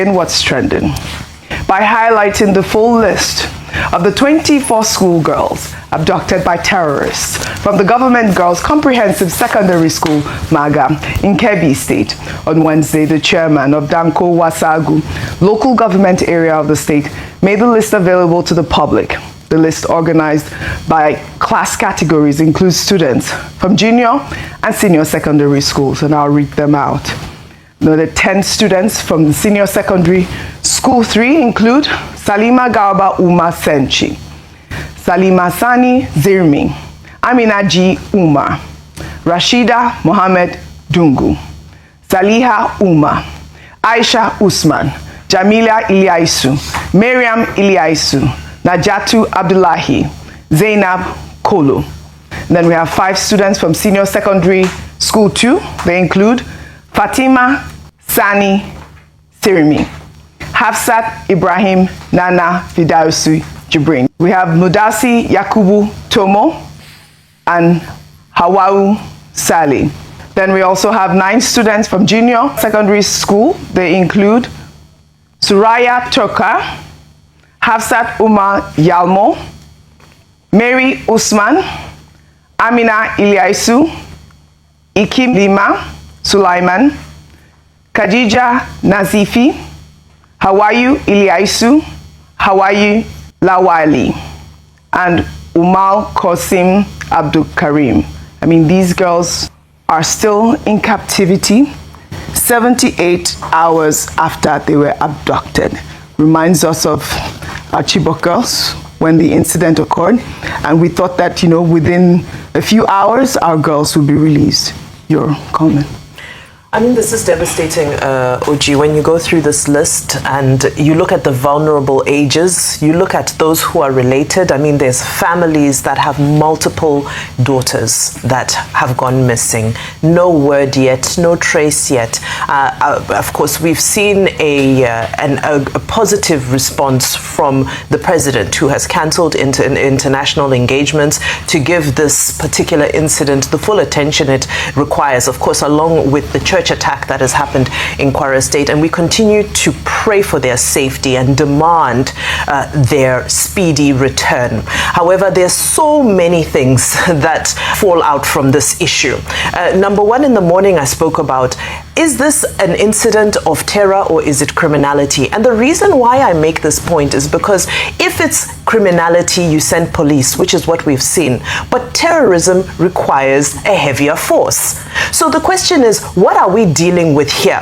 in What's Trending by highlighting the full list of the 24 schoolgirls abducted by terrorists from the Government Girls Comprehensive Secondary School, MAGA, in Kebbi State. On Wednesday, the chairman of Danko, Wasagu, local government area of the state, made the list available to the public. The list, organized by class categories, includes students from junior and senior secondary schools, and I'll read them out. The 10 students from the senior secondary school 3 include Salima Garba Umar Senchi, Salima Sani Zirmi, Amina G. Umar, Rashida Mohammed Dungu, Saliha Umar, Aisha Usman, Jamila Iliaisu, Miriam Iliaisu, Najatu Abdullahi, Zainab Kolo. Then we have 5 students from senior secondary school 2. They include Fatima Sani Sirimi, Hafsat Ibrahim Nana Fidausu Jibrin. We have Mudasi Yakubu Tomo and Hawau Sali. Then we also have 9 students from junior secondary school. They include Suraya Turka, Hafsat Umar Yalmo, Mary Usman, Amina Iliaisu, Ikim Lima Sulaiman, Khadija Nazifi, Hawaii Iliaisu, Hawaii Lawali, and Umal Qasim Abdul Karim. I mean, these girls are still in captivity 78 hours after they were abducted. Reminds us of our Chibok girls when the incident occurred, and we thought that, within a few hours our girls would be released. Your comment? I mean, this is devastating, Oji. When you go through this list and you look at the vulnerable ages, you look at those who are related. I mean, there's families that have multiple daughters that have gone missing. No word yet, no trace yet. Of course, we've seen a positive response from the president, who has cancelled international engagements to give this particular incident the full attention it requires, of course, along with the church attack that has happened in Kwara State, and we continue to pray for their safety and demand their speedy return. However, there's so many things that fall out from this issue. Number one, in the morning I spoke about, is this an incident of terror or is it criminality? And the reason why I make this point is because if it's criminality, you send police, which is what we've seen. But terrorism requires a heavier force. So the question is, what are we dealing with here?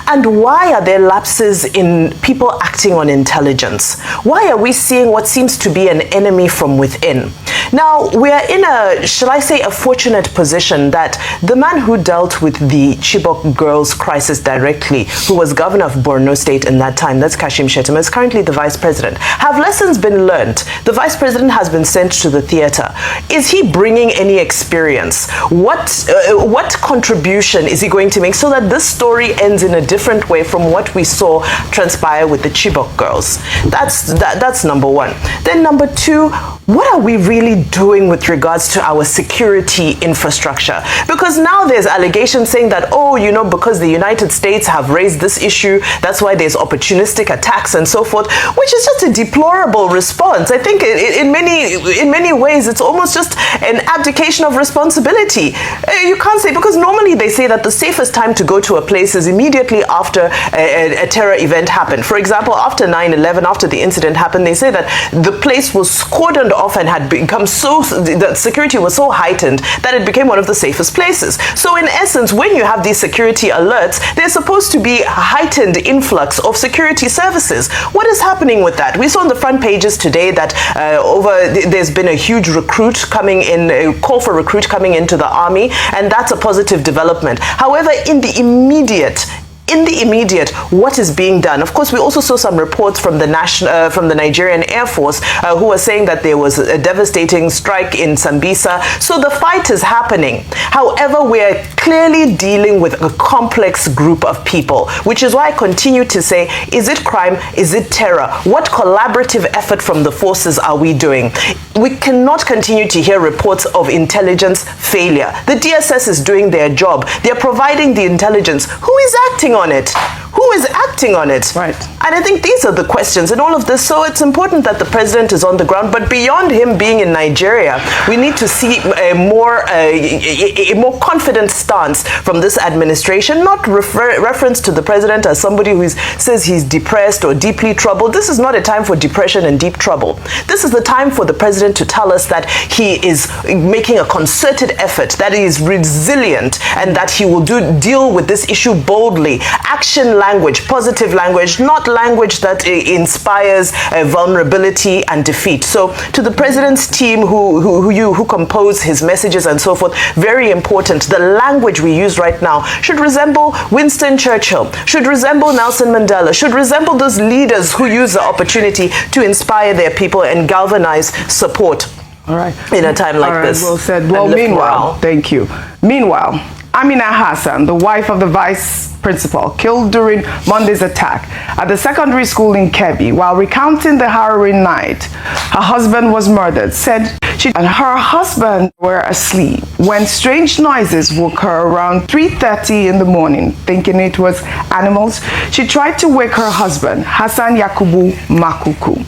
And why are there lapses in people acting on intelligence? Why are we seeing what seems to be an enemy from within? Now, we are in a, shall I say, a fortunate position that the man who dealt with the Chibok girls crisis directly, who was governor of Borno State in that time, that's Kashim Shettima, is currently the vice president. Have lessons been learned? The vice president has been sent to the theater. Is he bringing any experience? What contribution is he going to make so that this story ends in a different way from what we saw transpire with the Chibok girls? That's number one. Then number two, what are we really doing with regards to our security infrastructure? Because now there's allegations saying that, because the United States have raised this issue, that's why there's opportunistic attacks and so forth, which is just a deplorable response. I think in many ways it's almost just an abdication of responsibility. You can't say, because normally they say that the safest time to go to a place is immediately after a terror event happened. For example, after 9/11, after the incident happened, they say that the place was cordoned off and had become the security was so heightened that it became one of the safest places. So in essence, when you have these security alerts, there's supposed to be a heightened influx of security services. What is happening with that? We saw on the front pages today that there's been a huge call for recruit coming into the army, and that's a positive development. However, in the immediate, what is being done? Of course, we also saw some reports from the Nigerian Air Force who were saying that there was a devastating strike in Sambisa. So the fight is happening. However, we're clearly dealing with a complex group of people, which is why I continue to say, is it crime? Is it terror? What collaborative effort from the forces are we doing? We cannot continue to hear reports of intelligence failure. The DSS is doing their job. They're providing the intelligence. Who is acting on it? Who is acting on it? Right. And I think these are the questions in all of this. So it's important that the president is on the ground, but beyond him being in Nigeria, we need to see a more confident stance from this administration, not reference to the president as somebody who says he's depressed or deeply troubled. This is not a time for depression and deep trouble. This is the time for the president to tell us that he is making a concerted effort, that he is resilient, and that he will deal with this issue boldly. Action language, positive language, not language that inspires vulnerability and defeat. So to the president's team who compose his messages and so forth, very important. The language we use right now should resemble Winston Churchill, should resemble Nelson Mandela, should resemble those leaders who use the opportunity to inspire their people and galvanize support. All right. In a time like this. Well said. Well, meanwhile, thank you. Meanwhile, Amina Hassan, the wife of the vice principal, killed during Monday's attack at the secondary school in Kebbi, while recounting the harrowing night her husband was murdered, said she and her husband were asleep when strange noises woke her around 3:30 in the morning. Thinking it was animals, she tried to wake her husband, Hassan Yakubu Makuku.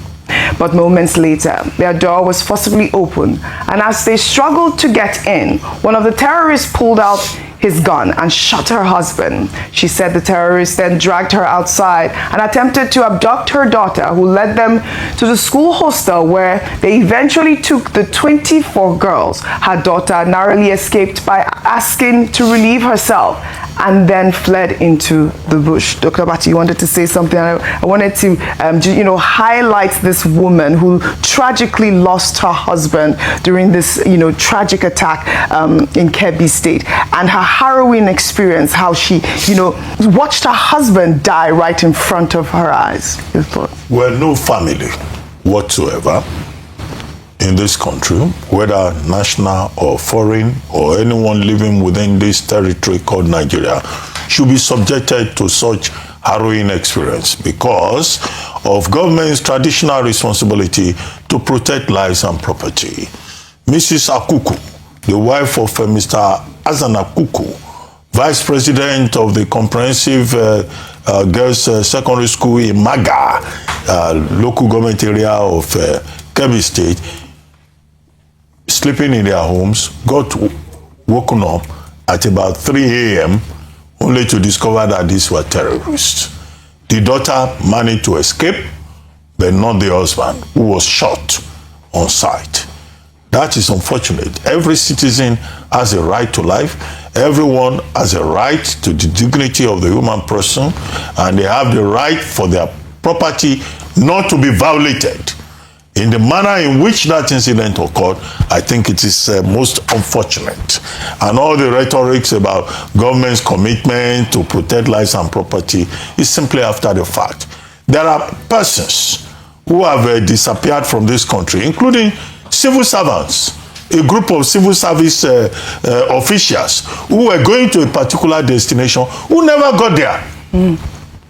But moments later, their door was forcibly opened, and as they struggled to get in, one of the terrorists pulled out his gun and shot her husband. She said the terrorists then dragged her outside and attempted to abduct her daughter, who led them to the school hostel where they eventually took the 24 girls. Her daughter narrowly escaped by asking to relieve herself and then fled into the bush. Dr. Bati, you wanted to say something. I wanted to highlight this woman who tragically lost her husband during this tragic attack in Kebbi State, and her harrowing experience, how she watched her husband die right in front of her eyes. Your thoughts? Well, no family whatsoever in this country, whether national or foreign, or anyone living within this territory called Nigeria, should be subjected to such harrowing experience because of government's traditional responsibility to protect lives and property. Mrs. Akuku, the wife of Mr. Hassan Akuku, vice president of the comprehensive girls secondary school in Maga, local government area of Kebbi State, sleeping in their homes, got woken up at about 3 a.m. only to discover that these were terrorists. The daughter managed to escape, but not the husband, who was shot on sight. That is unfortunate. Every citizen has a right to life. Everyone has a right to the dignity of the human person, and they have the right for their property not to be violated. In the manner in which that incident occurred, I think it is most unfortunate. And all the rhetorics about government's commitment to protect lives and property is simply after the fact. There are persons who have disappeared from this country, including civil servants, a group of civil service officials who were going to a particular destination who never got there.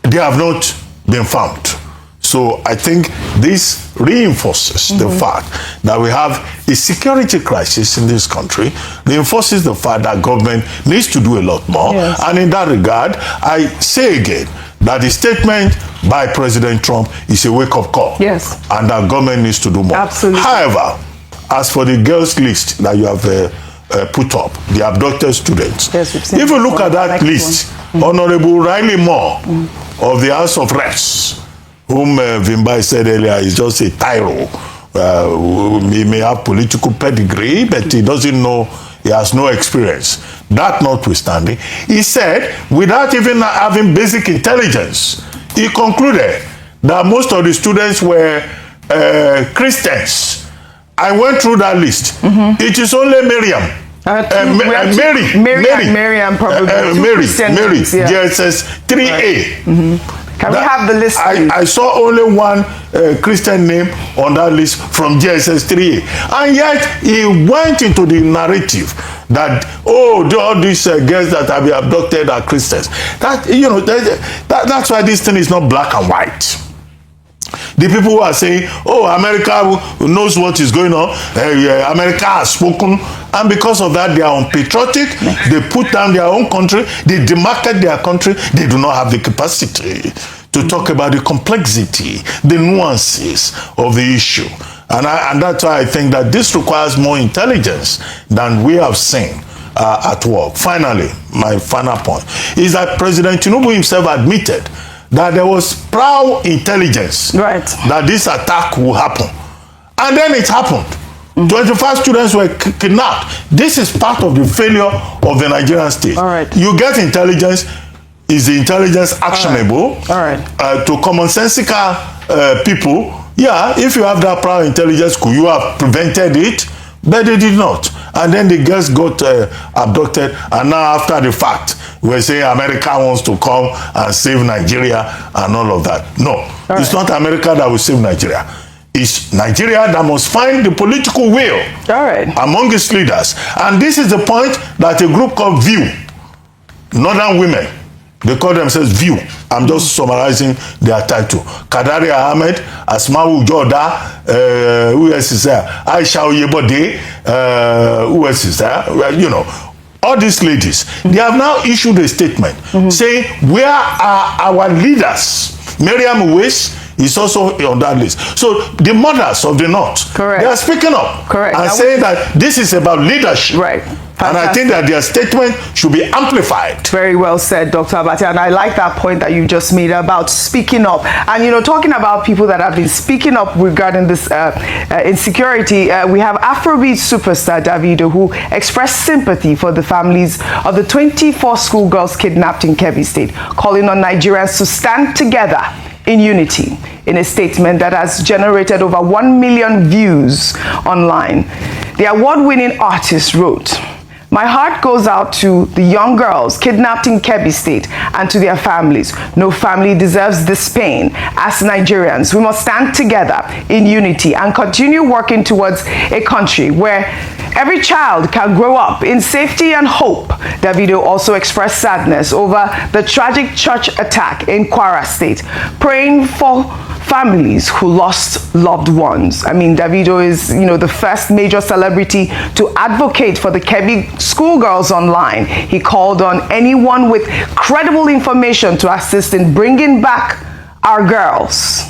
They have not been found. So I think this reinforces the fact that we have a security crisis in this country, reinforces the fact that government needs to do a lot more. Yes. And in that regard, I say again that the statement by President Trump is a wake-up call. Yes. And that government needs to do more. Absolutely. However, as for the girls list that you have put up, the abducted students, yes, if you look at that list, Honorable Riley Moore of the House of Reps, whom Vimbai said earlier is just a tyro. He may have political pedigree, but he doesn't know, he has no experience. That notwithstanding, he said, without even having basic intelligence, he concluded that most of the students were Christians. I went through that list. It is only Miriam. Miriam probably. Mary, JSS 3A. Right. Can we have the list? I saw only one Christian name on that list from JSS 3A. And yet he went into the narrative that, all these girls that have been abducted are Christians. That's why this thing is not black and white. The people who are saying, oh, America knows what is going on, America has spoken, and because of that, they are unpatriotic, they put down their own country, they demarket their country, they do not have the capacity to talk about the complexity, the nuances of the issue. And that's why I think that this requires more intelligence than we have seen at work. Finally, my final point is that President Tinubu himself admitted that there was proud intelligence that this attack will happen. And then it happened. 25 students were kidnapped. This is part of the failure of the Nigerian state. You get intelligence. Is the intelligence actionable to commonsensical people? Yeah, if you have that proud intelligence, could you have prevented it? But they did not. And then the girls got abducted, and now after the fact, we're saying America wants to come and save Nigeria and all of that. No, it's not America that will save Nigeria. It's Nigeria that must find the political will among its leaders. And this is the point that a group called VIEW, Northern Women, they call themselves VIEW. I'm just summarizing their title. Kadari Ahmed, Asma'u Joda, who else is there? Aisha Oyebode, who else is there? You know, all these ladies, they have now issued a statement saying, where are our leaders? Miriam Uwais is also on that list. So the mothers of the North, they are speaking up and saying that this is about leadership. And I think that their statement should be amplified. Very well said, Dr. Abati. And I like that point that you just made about speaking up. And, you know, talking about people that have been speaking up regarding this insecurity, we have Afrobeats superstar Davido, who expressed sympathy for the families of the 24 schoolgirls kidnapped in Kebbi State, calling on Nigerians to stand together in unity. In a statement that has generated over 1 million views online, the award-winning artist wrote, "My heart goes out to the young girls kidnapped in Kebbi State and to their families. No family deserves this pain. As Nigerians, we must stand together in unity and continue working towards a country where every child can grow up in safety and hope." Davido also expressed sadness over the tragic church attack in Kwara State, praying for families who lost loved ones. I mean, Davido is, you know, the first major celebrity to advocate for the Kebbi schoolgirls online. He called on anyone with credible information to assist in bringing back our girls.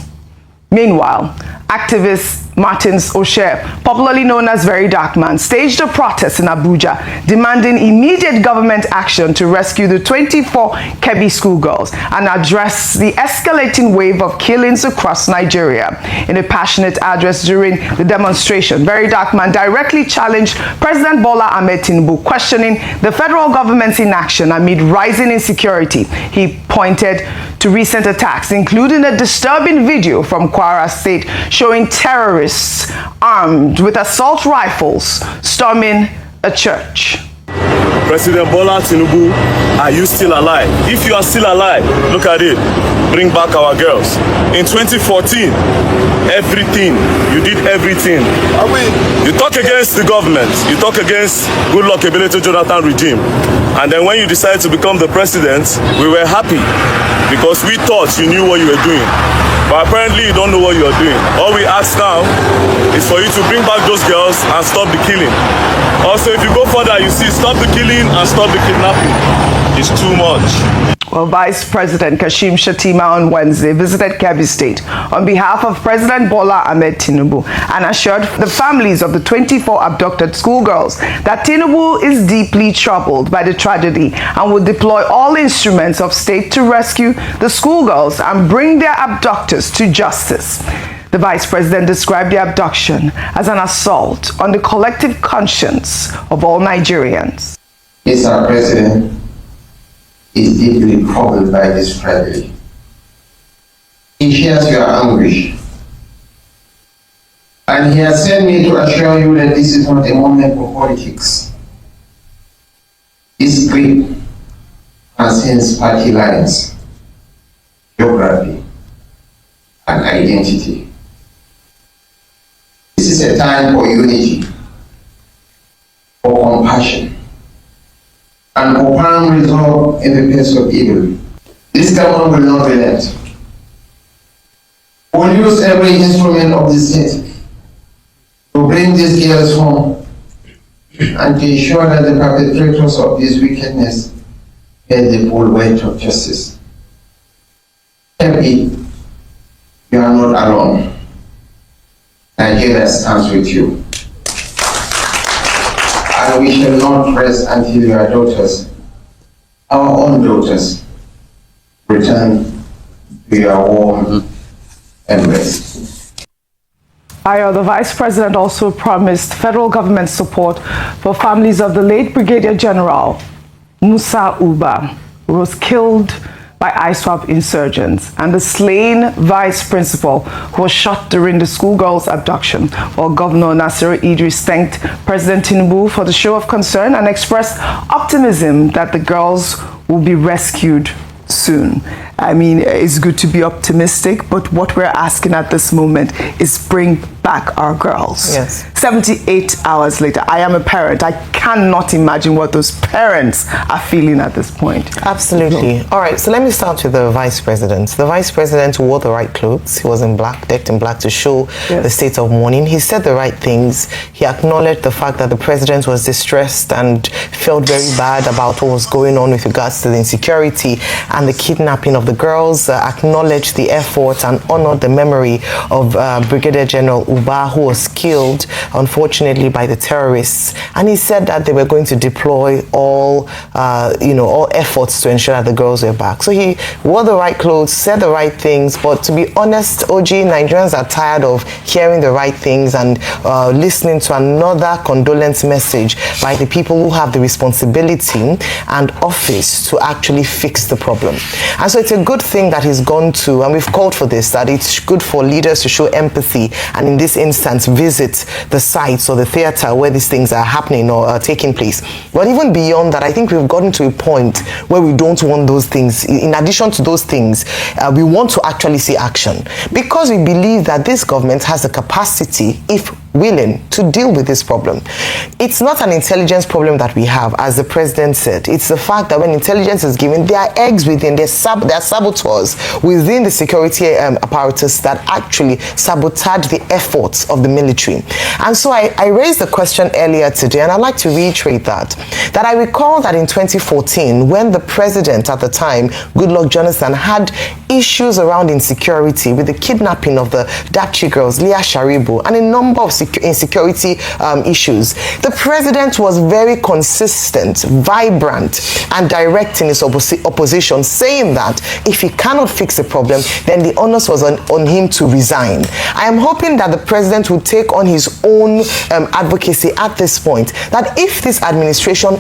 Meanwhile, activist Oshe, popularly known as VeryDarkMan, staged a protest in Abuja demanding immediate government action to rescue the 24 Kebbi schoolgirls and address the escalating wave of killings across Nigeria. In a passionate address during the demonstration, VeryDarkMan directly challenged President Bola Ahmed Tinubu, questioning the federal government's inaction amid rising insecurity. He pointed to recent attacks, including a disturbing video from Kwara State showing terrorists armed with assault rifles storming a church. President Bola Tinubu, are you still alive? If you are still alive, look at it. Bring back our girls. In 2014, you did everything. You talk against the government. You talk against Goodluck, Jonathan regime. And then when you decided to become the president, we were happy because we thought you knew what you were doing. But apparently you don't know what you are doing. All we ask now is for you to bring back those girls and stop the killing. Also, if you go further, you see, stop the killing and stop the kidnapping. It's too much. Well, Vice President Kashim Shettima on Wednesday visited Kebbi State on behalf of President Bola Ahmed Tinubu and assured the families of the 24 abducted schoolgirls that Tinubu is deeply troubled by the tragedy and will deploy all instruments of state to rescue the schoolgirls and bring their abductors to justice. The Vice President described the abduction as an assault on the collective conscience of all Nigerians. Mr. President is deeply troubled by this tragedy. He shares your anguish. And he has sent me to assure you that this is not a moment for politics. This grief transcends party lines, geography, and identity. This is a time for unity, for compassion, and for firm resolve in the face of evil. This government will not relent. will use every instrument of the state to bring these girls home and to ensure that the perpetrators of this wickedness get the full weight of justice. Kebbi, you are not alone. Nigeria stands with you. And we shall not rest until your daughters, our own daughters, return to your warm embrace. Ayo, the Vice President also promised federal government support for families of the late Brigadier General Musa Uba, who was killed by ISWAP insurgents, and the slain vice principal who was shot during the schoolgirls' abduction. While Governor Nasir Idris thanked President Tinubu for the show of concern and expressed optimism that the girls will be rescued soon. I mean, it's good to be optimistic, but what we're asking at this moment is bring back our girls. Yes. 78 hours later, I am a parent. I cannot imagine what those parents are feeling at this point. Absolutely. All right, so let me start with the Vice President. The Vice President wore the right clothes. He was in black, decked in black to show the state of mourning. He said the right things. He acknowledged the fact that the President was distressed and felt very bad about what was going on with regards to the insecurity and the kidnapping of the girls, acknowledged the efforts and honored the memory of Brigadier General Uba, who was killed, unfortunately, by the terrorists. And he said that they were going to deploy all efforts to ensure that the girls were back. So he wore the right clothes, said the right things, but to be honest, OG, Nigerians are tired of hearing the right things and listening to another condolence message by the people who have the responsibility and office to actually fix the problem. And so it's a good thing that he's gone to, and we've called for this, that it's good for leaders to show empathy and in this instance visit the sites or the theater where these things are happening or taking place. But even beyond that, I think we've gotten to a point where we don't want those things. In addition to those things, we want to actually see action, because we believe that this government has the capacity, if willing, to deal with this problem. It's not an intelligence problem that we have, as the President said. It's the fact that when intelligence is given, there are eggs within, there are saboteurs within the security apparatus that actually sabotage the efforts of the military. And so I raised the question earlier today, and I'd like to reiterate that I recall that in 2014, when the President at the time, Goodluck Jonathan, had issues around insecurity with the kidnapping of the Dachi girls, Leah Sharibu, and a number of insecurity issues, the President was very consistent, vibrant, and direct in his opposition, saying that if he cannot fix the problem, then the onus was on him to resign. I am hoping that the President will take on his own advocacy at this point, that if this administration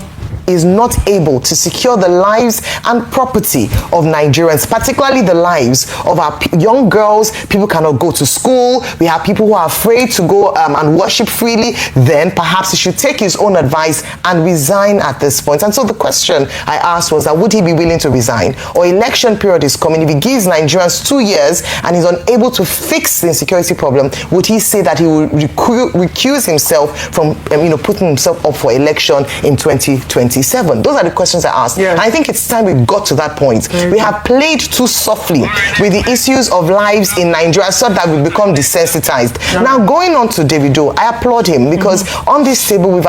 is not able to secure the lives and property of Nigerians, particularly the lives of our young girls. People cannot go to school. We have people who are afraid to go and worship freely. Then perhaps he should take his own advice and resign at this point. And so the question I asked was that would he be willing to resign? Or election period is coming. If he gives Nigerians 2 years and he's unable to fix the insecurity problem, would he say that he will recuse himself from putting himself up for election in 2027? Those are the questions I asked. Yeah. And I think it's time we got to that point. We have played too softly with the issues of lives in Nigeria so that we become desensitized. Yeah. Now, going on to Davido, I applaud him because on this table we've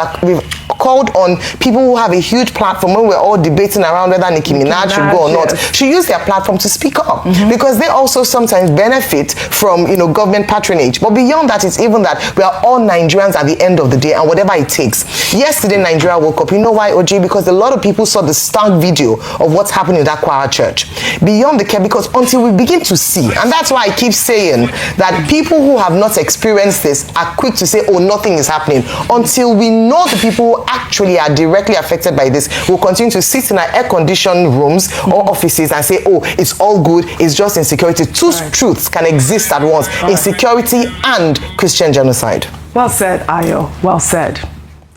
called on people who have a huge platform. When we're all debating around whether Nicki Minaj should go or not, should use their platform to speak up because they also sometimes benefit from government patronage. But beyond that, it's even that we are all Nigerians at the end of the day, and whatever it takes. Yesterday, Nigeria woke up. You know why, OG? Because a lot of people saw the stark video of what's happening in that choir church. Beyond the care, because until we begin to see, and that's why I keep saying that people who have not experienced this are quick to say, oh, nothing is happening. Until we know the people who actually are directly affected by this, will continue to sit in our air-conditioned rooms or offices and say, oh, it's all good, it's just insecurity. Two truths can exist at once, insecurity and Christian genocide. Well said, Ayo, well said.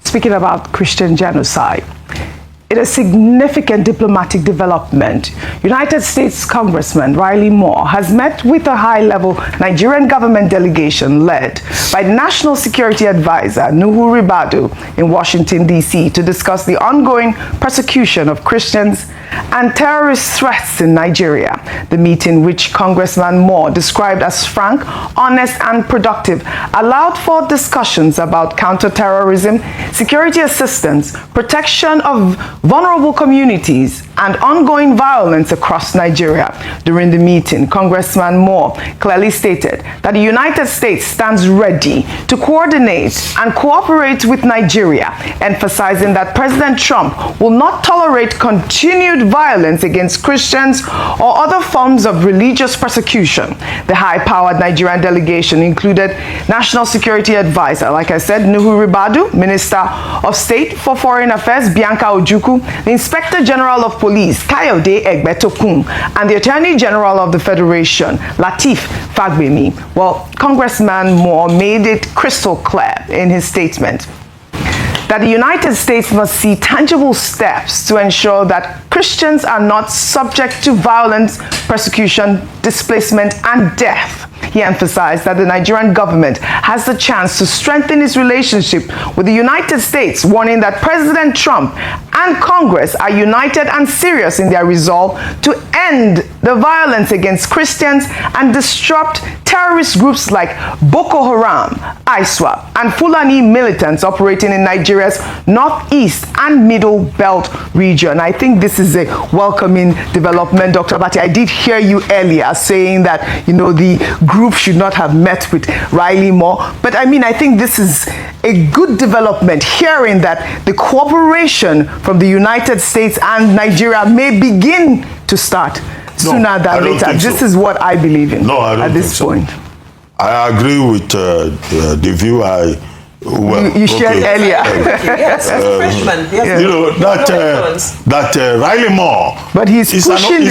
Speaking about Christian genocide, in a significant diplomatic development, United States Congressman Riley Moore has met with a high-level Nigerian government delegation led by National Security Advisor Nuhu Ribadu in Washington, D.C. to discuss the ongoing persecution of Christians and terrorist threats in Nigeria. The meeting, which Congressman Moore described as frank, honest, and productive, allowed for discussions about counterterrorism, security assistance, protection of vulnerable communities, and ongoing violence across Nigeria. During the meeting, Congressman Moore clearly stated that the United States stands ready to coordinate and cooperate with Nigeria, emphasizing that President Trump will not tolerate continued violence against Christians or other forms of religious persecution. The high-powered Nigerian delegation included National Security Advisor, like I said, Nuhu Ribadu, Minister of State for Foreign Affairs, Bianca Ojukwu, the Inspector General of Police, Kayode Egbetokun, and the Attorney General of the Federation, Lateef Fagbemi. Well, Congressman Moore made it crystal clear in his statement that the United States must see tangible steps to ensure that Christians are not subject to violence, persecution, displacement, and death. He emphasized that the Nigerian government has the chance to strengthen its relationship with the United States, warning that President Trump and Congress are united and serious in their resolve to end the violence against Christians and disrupt terrorist groups like Boko Haram, ISWAP, and Fulani militants operating in Nigeria's northeast and middle belt region. I think this is a welcoming development, Dr. Abati. I did hear you earlier saying that, you know, the group should not have met with Riley Moore. But I mean, I think this is a good development, hearing that the cooperation from the United States and Nigeria may begin to start sooner than later. This is what I believe in at this point. I agree with the view you shared earlier. Yes, as a freshman. You know, that Riley Moore, but he's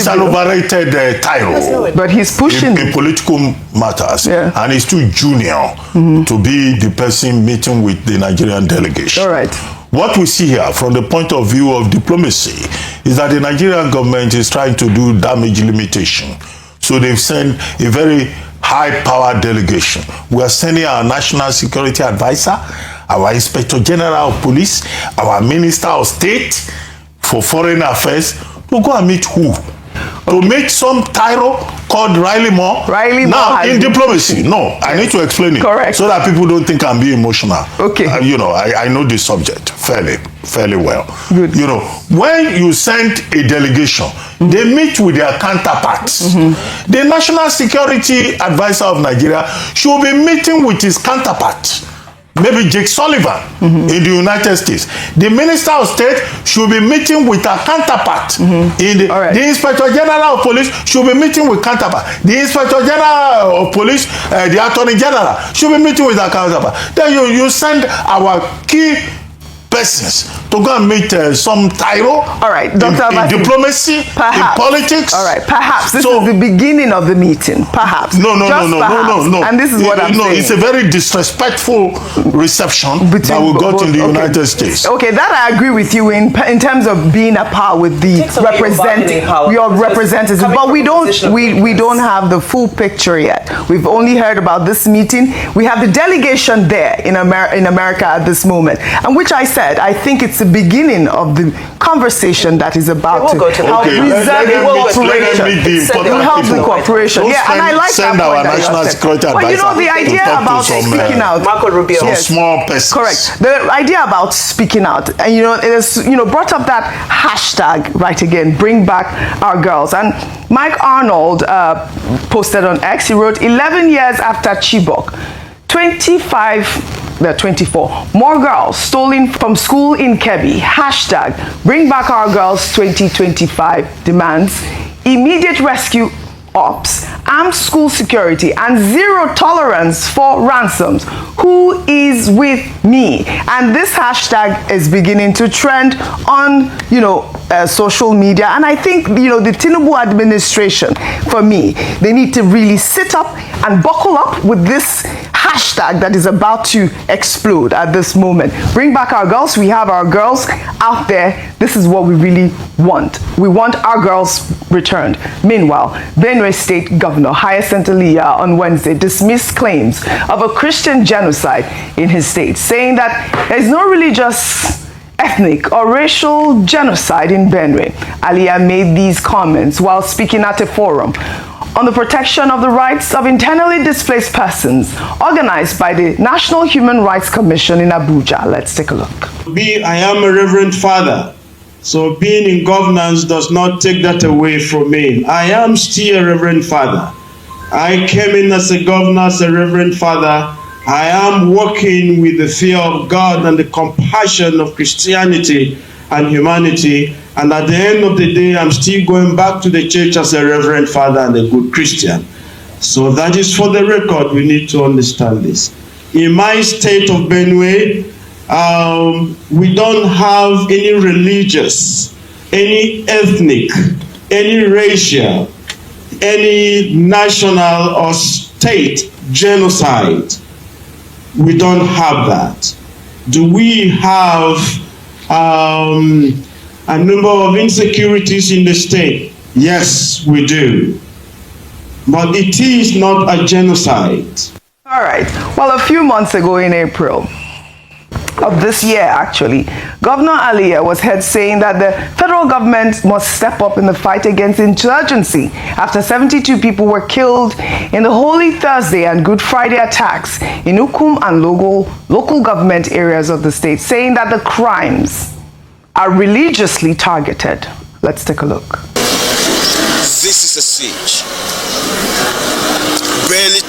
an overrated tyro. But he's pushing in political matters, and he's too junior to be the person meeting with the Nigerian delegation. All right. What we see here from the point of view of diplomacy is that the Nigerian government is trying to do damage limitation. So they've sent a very high-powered delegation. We are sending our National Security Advisor, our Inspector General of Police, our Minister of State for Foreign Affairs to go and meet who? To meet some tyro called Riley Moore. Now, in diplomacy, I need to explain it. Correct. So that people don't think I'm being emotional. Okay. You know, I know the subject fairly well. Good. You know, when you send a delegation, they meet with their counterparts. The National Security Advisor of Nigeria should be meeting with his counterpart. Maybe Jake Sullivan in the United States. The Minister of State should be meeting with a counterpart. The Inspector General of Police should be meeting with counterpart. The Inspector General of Police, the Attorney General should be meeting with a counterpart. Then you send our key persons to go and meet some tyro. All right, Dr. in diplomacy, perhaps, in politics. All right, perhaps this is the beginning of the meeting. Perhaps. No. And this is what I'm saying. It's a very disrespectful reception that we got in the United States. Okay, that I agree with you in terms of being a par with the representatives. But we don't have the full picture yet. We've only heard about this meeting. We have the delegation there in America at this moment, and which I said, I think it's the beginning of the conversation that is about to help preserve the cooperation. And I like send that our point National Security Advisor. But you know, the idea about speaking out, Marco Rubio, some small persons. Correct. The idea about speaking out, and you know, it is brought up that hashtag right again, bring back our girls. And Mike Arnold posted on X. He wrote, 11 years after Chibok, 24 more girls stolen from school in Kebbi. Hashtag bring back our girls 2025 demands immediate rescue ops, armed school security, and zero tolerance for ransoms. Who is with me? And this hashtag is beginning to trend on, social media. And I think, the Tinubu administration, for me, they need to really sit up and buckle up with this hashtag that is about to explode at this moment. Bring back our girls. We have our girls out there. This is what we really want. We want our girls returned. Meanwhile, Benue State Governor Hyacinth Aliyah on Wednesday dismissed claims of a Christian genocide in his state, saying that there's no religious ethnic or racial genocide in Benue. Aliyah made these comments while speaking at a forum on the protection of the rights of internally displaced persons organized by the National Human Rights Commission in Abuja. Let's take a look. I am a reverend father, so being in governance does not take that away from me. I am still a reverend father. I came in as a governor, as a reverend father. I am working with the fear of God and the compassion of Christianity and humanity. And at the end of the day, I'm still going back to the church as a reverend father and a good Christian. So that is for the record. We need to understand this. In my state of Benue, we don't have any religious, any ethnic, any racial, any national or state genocide. We don't have that. Do we have a number of insecurities in the state? Yes, we do. But it is not a genocide. All right. Well, a few months ago in April of this year, actually, Governor Aliyah was heard saying that the federal government must step up in the fight against insurgency after 72 people were killed in the Holy Thursday and Good Friday attacks in Ukum and local government areas of the state, saying that the crimes are religiously targeted. Let's take a look. This is a siege. Barely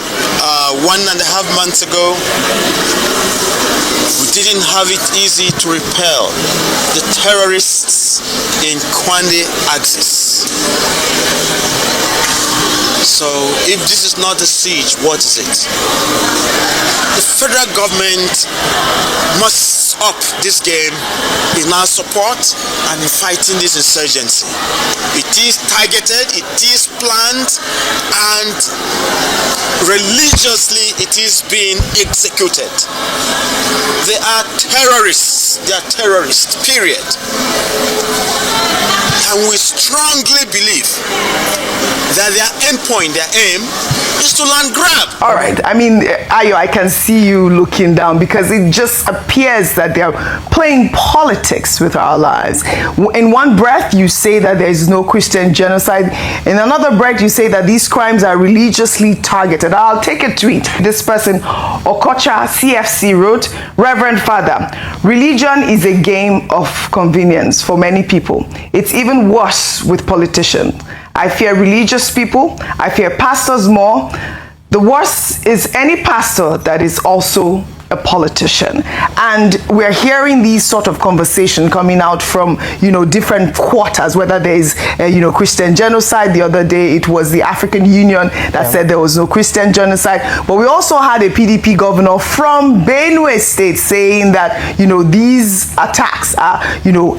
1.5 months ago, we didn't have it easy to repel the terrorists in Kwande axis. So if this is not a siege, what is it? The federal government must up this game in our support and in fighting this insurgency. It is targeted, it is planned, and religiously it is being executed. They are terrorists. They are terrorists, period. And we strongly believe that their endpoint, their aim, is to land grab. All right. I mean, Ayo, I can see you looking down because it just appears that they're playing politics with our lives. In one breath, you say that there is no Christian genocide. In another breath, you say that these crimes are religiously targeted. I'll take a tweet. This person, Okocha CFC, wrote, Reverend Father, religion is a game of convenience for many people. It's even worse with politicians. I fear religious people. I fear pastors more. The worst is any pastor that is also a politician. And we're hearing these sort of conversation coming out from, different quarters, whether there is, Christian genocide. The other day, it was the African Union that said there was no Christian genocide. But we also had a PDP governor from Benue State saying that, these attacks are,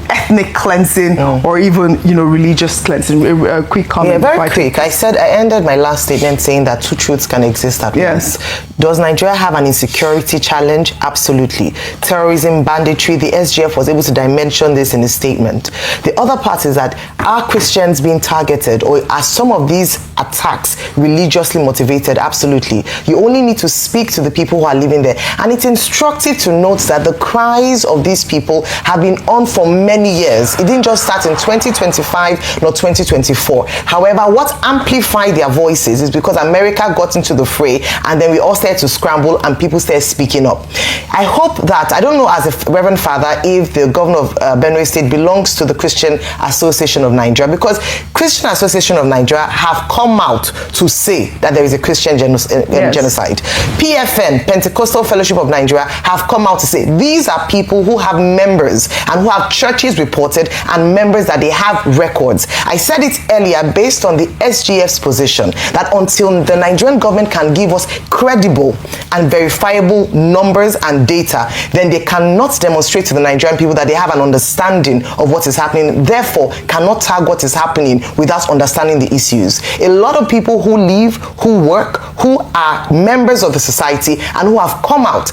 ethnic cleansing or even, religious cleansing. A quick comment. Yeah, very quick. I ended my last statement saying that two truths can exist at once. Does Nigeria have an insecurity challenge? Absolutely. Terrorism, banditry, the SGF was able to dimension this in a statement. The other part is that are Christians being targeted, or are some of these attacks religiously motivated? Absolutely. You only need to speak to the people who are living there. And it's instructive to note that the cries of these people have been on for many years. It didn't just start in 2025 nor 2024. However, what amplified their voices is because America got into the fray, and then we all started to scramble and people started speaking up. I hope that, I don't know as a Reverend Father if the governor of Benue State belongs to the Christian Association of Nigeria, because Christian Association of Nigeria have come out to say that there is a Christian genocide. PFN, Pentecostal Fellowship of Nigeria, have come out to say these are people who have members and who have churches reported and members that they have records. I said it earlier based on the SGF's position that until the Nigerian government can give us credible and verifiable numbers and data, then they cannot demonstrate to the Nigerian people that they have an understanding of what is happening, therefore cannot tag what is happening without understanding the issues. A lot of people who live, who work, who are members of the society and who have come out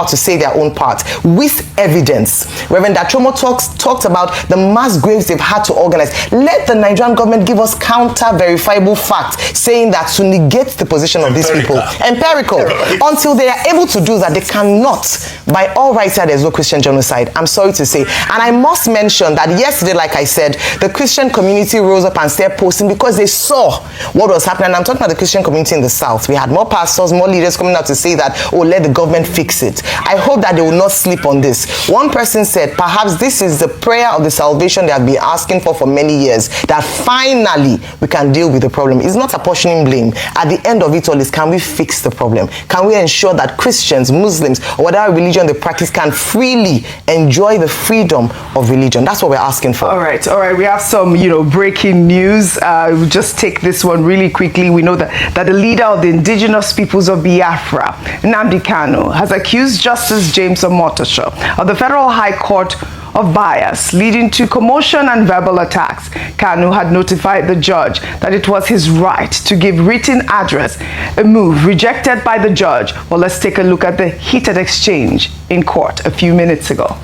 to say their own part with evidence. Reverend Achomo talked about the mass graves they've had to organize. Let the Nigerian government give us counter verifiable facts saying that to negate the position of these people. Empirical. Until they are able to do that, they they cannot, by all rights, say there's no Christian genocide. I'm sorry to say. And I must mention that yesterday, like I said, the Christian community rose up and started posting because they saw what was happening. And I'm talking about the Christian community in the South. We had more pastors, more leaders coming out to say that, oh, let the government fix it. I hope that they will not sleep on this. One person said, perhaps this is the prayer of the salvation they have been asking for many years, that finally we can deal with the problem. It's not apportioning blame. At the end of it all is, can we fix the problem? Can we ensure that Christians, Muslims, or whatever religion they practice can freely enjoy the freedom of religion? That's what we're asking for. All right. We have some, breaking news. We'll just take this one really quickly. We know that the leader of the indigenous peoples of Biafra, Nnamdi Kanu, has accused Justice James Omotosho of the Federal High Court of bias, leading to commotion and verbal attacks. Kanu had notified the judge that it was his right to give written address, a move rejected by the judge. Well, let's take a look at the heated exchange in court a few minutes ago.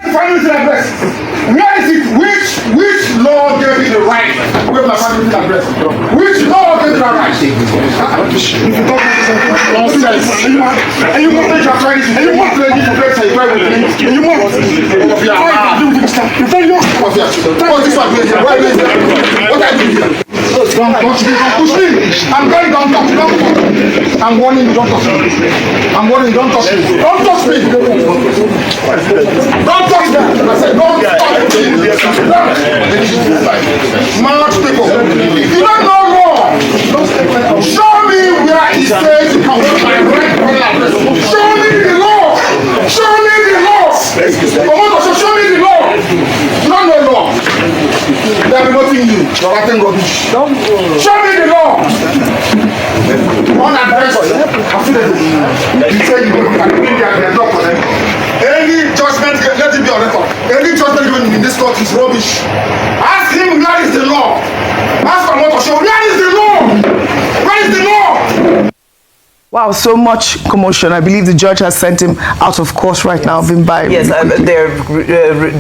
Where is it? Which law gave you the right to waive my family address? Which law gave you the right? I'm going, don't touch me. I'm warning you, don't touch me. I'm warning you, don't touch me. Don't touch me. Don't touch me. I said, don't touch me. March people. You don't know law. Show me where it says you can hold my right. Show me the law. Show me the law. Show me the law. You don't know law. There will be nothing new. You're writing rubbish. Show me the law. On address. You say you can bring their law for them. Any judgment, let it be on record. Any judgment given in this court is rubbish. Ask him where is the law. Ask for what to show. Where is the law? Where is the law? Wow, so much commotion. I believe the judge has sent him out of court right now. Yes, they're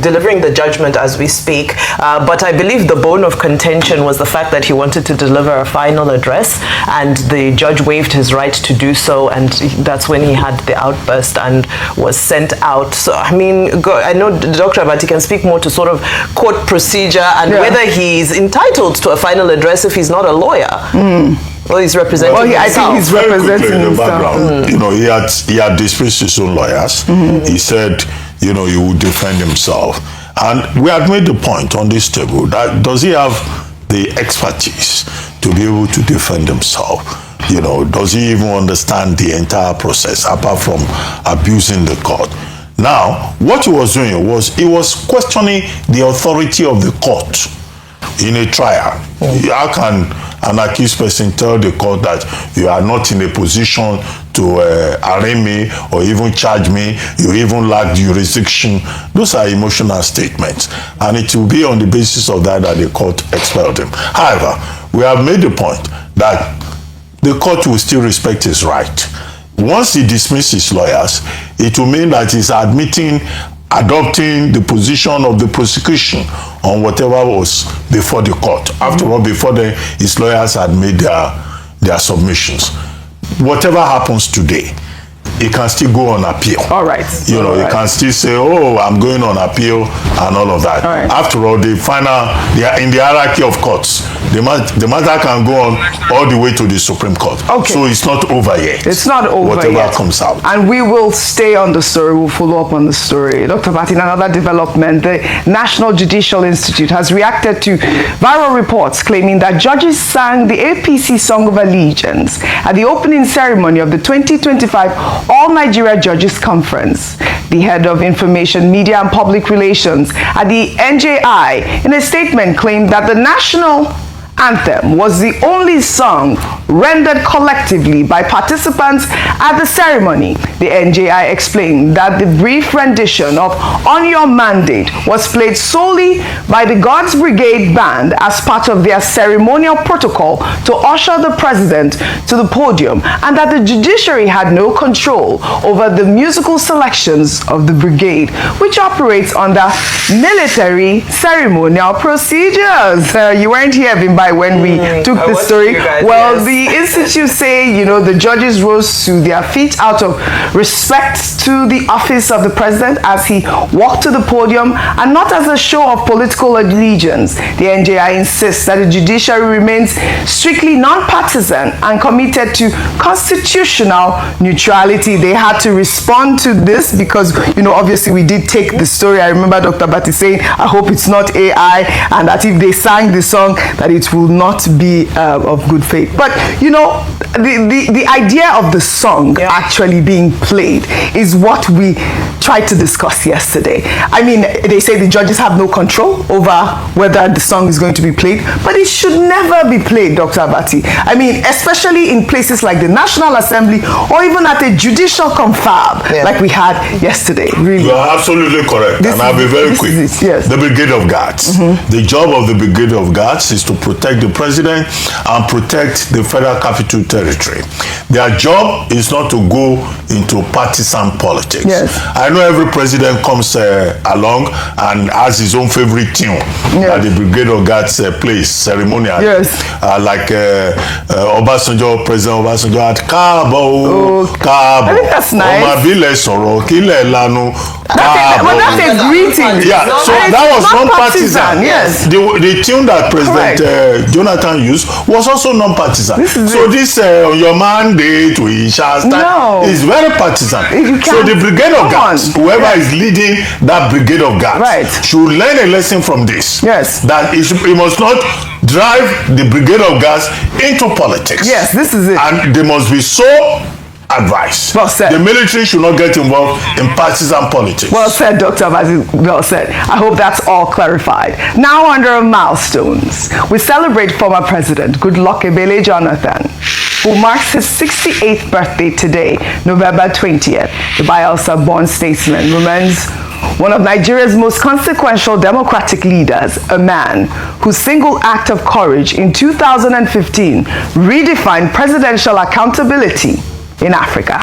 delivering the judgment as we speak. But I believe the bone of contention was the fact that he wanted to deliver a final address, and the judge waived his right to do so, and that's when he had the outburst and was sent out. So, I mean, I know Dr. Abati can speak more to sort of court procedure and whether he's entitled to a final address if he's not a lawyer. Well, he's representing himself. I think he's representing himself. He had dismissed his own lawyers. He said, he would defend himself. And we had made the point on this table that does he have the expertise to be able to defend himself? Does he even understand the entire process apart from abusing the court? Now, what he was doing was he was questioning the authority of the court in a trial. How can an accused person tell the court that you are not in a position to arraign me or even charge me, you even lack jurisdiction? Those are emotional statements, and it will be on the basis of that the court expelled him. However, we have made the point that the court will still respect his right. Once he dismisses his lawyers, it will mean that he's adopting the position of the prosecution on whatever was before the court. After all, before his lawyers had made their submissions. Whatever happens today, he can still go on appeal. All right. He can still say, oh, I'm going on appeal and all of that. All right. After all, in the hierarchy of courts, the matter can go on all the way to the Supreme Court. Okay. So it's not over yet. It's not over whatever yet. Comes out. And we will stay on the story. We'll follow up on the story. Dr. Martin, another development. The National Judicial Institute has reacted to viral reports claiming that judges sang the APC Song of Allegiance at the opening ceremony of the 2025 All Nigeria Judges Conference. The head of Information, Media and Public Relations at the NJI, in a statement, claimed that the national anthem was the only song rendered collectively by participants at the ceremony. The NJI explained that the brief rendition of On Your Mandate was played solely by the God's Brigade Band as part of their ceremonial protocol to usher the president to the podium, and that the judiciary had no control over the musical selections of the brigade, which operates under military ceremonial procedures. You weren't here, Bimba. cry when we took the story. Well, the institute say, you know, the judges rose to their feet out of respect to the office of the president as he walked to the podium, and not as a show of political allegiance. The NJI insists that the judiciary remains strictly non-partisan and committed to constitutional neutrality. They had to respond to this because, you know, obviously we did take the story. I remember Dr. Bati saying, I hope it's not AI, and that if they sang the song, that it will not be of good faith. But, you know, the idea of the song actually being played is what we tried to discuss yesterday. I mean, they say the judges have no control over whether the song is going to be played, but it should never be played, Dr. Abati. I mean, especially in places like the National Assembly or even at a judicial confab like we had yesterday. Really. You are absolutely correct, and I'll be very quick. Yes. The Brigade of Guards. The job of the Brigade of Guards is to protect the president and protect the Federal Capital Territory. Their job is not to go into partisan politics. Yes. I know every president comes along and has his own favorite tune that the Brigade of Guards plays ceremonially. Yes. Like Obasanjo, President Obasanjo had Kabo, Kabo. I think that's nice. But that's a greeting. Yeah, so that was non-partisan. Yes. The tune that President Jonathan used was also non-partisan. So this on your mandate we shall start is very partisan. So the Brigade of Guards, whoever is leading that Brigade of Guards, should learn a lesson from this. Yes. That he must not drive the Brigade of Guards into politics. Yes, this is it. And they must be so advice. Well said. The military should not get involved in partisan politics. Well said, Dr. Abazi. Well said. I hope that's all clarified. Now, under Milestones, we celebrate former President Goodluck Jonathan, who marks his 68th birthday today, November 20th. The Bayelsa-born statesman remains one of Nigeria's most consequential democratic leaders, a man whose single act of courage in 2015 redefined presidential accountability in Africa.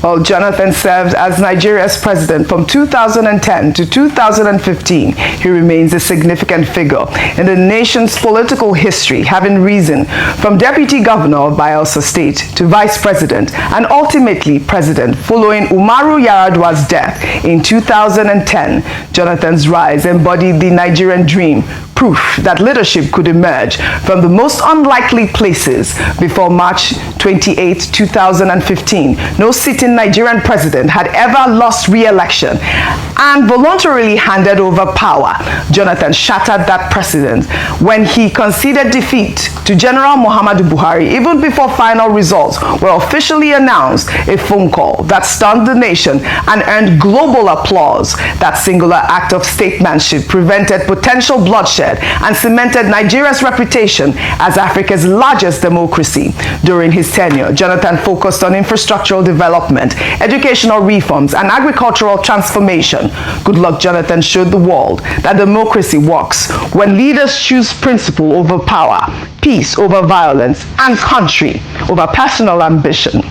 Well, Jonathan served as Nigeria's president from 2010 to 2015. He remains a significant figure in the nation's political history, having risen from deputy governor of Bayelsa State to vice president and ultimately president following Umaru Yar'Adua's death in 2010. Jonathan's rise embodied the Nigerian dream, proof that leadership could emerge from the most unlikely places. Before March 28, 2015, no sitting Nigerian president had ever lost re-election and voluntarily handed over power. Jonathan shattered that precedent when he conceded defeat to General Muhammadu Buhari even before final results were officially announced, a phone call that stunned the nation and earned global applause. That singular act of statesmanship prevented potential bloodshed and cemented Nigeria's reputation as Africa's largest democracy. During his tenure, Jonathan focused on infrastructural development, educational reforms, and agricultural transformation. Goodluck Jonathan showed the world that democracy works when leaders choose principle over power, peace over violence, and country over personal ambition.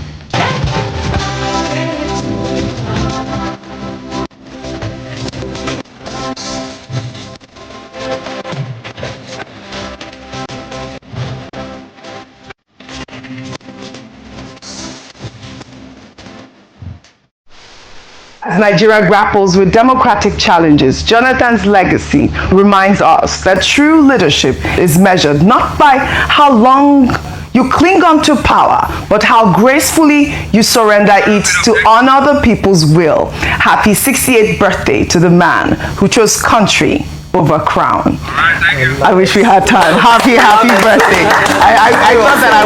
As Nigeria grapples with democratic challenges, Jonathan's legacy reminds us that true leadership is measured not by how long you cling on to power, but how gracefully you surrender it to honor the people's will. Happy 68th birthday to the man who chose country over crown. I wish we had time. Happy birthday. I thought that I